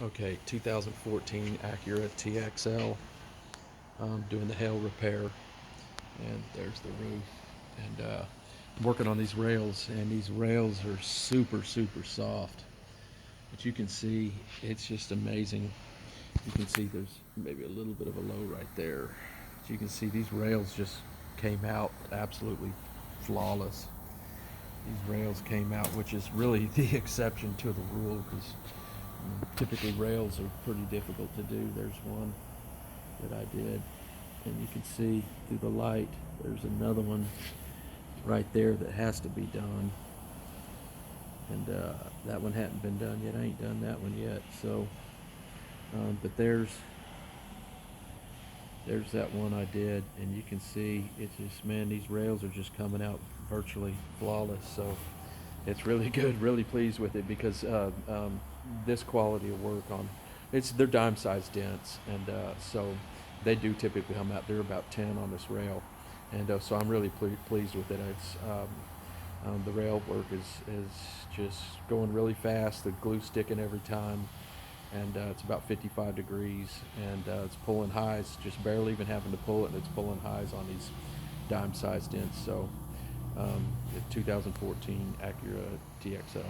Okay, 2014 Acura TXL. Doing the hail repair, and there's the roof. And I'm working on these rails, and these rails are super soft. But you can see it's just amazing. You can see there's maybe a little bit of a low right there. But you can see these rails just came out absolutely flawless. These rails came out, which is really the exception to the rule, because typically rails are pretty difficult to do. There's one that I did, and you can see through the light there's another one right there that has to be done, and that one hadn't been done yet. I ain't done that one yet. So but there's that one I did, and you can see it's just, man, these rails are just coming out virtually flawless. So it's really good, really pleased with it, because this quality of work on, they're dime sized dents, and so they do typically come out, they're about 10 on this rail, and so I'm really pleased with it. It's the rail work is just going really fast, the glue sticking every time, and it's about 55 degrees, and it's pulling highs, just barely even having to pull it, and it's pulling highs on these dime sized dents. So the 2014 Acura TXL.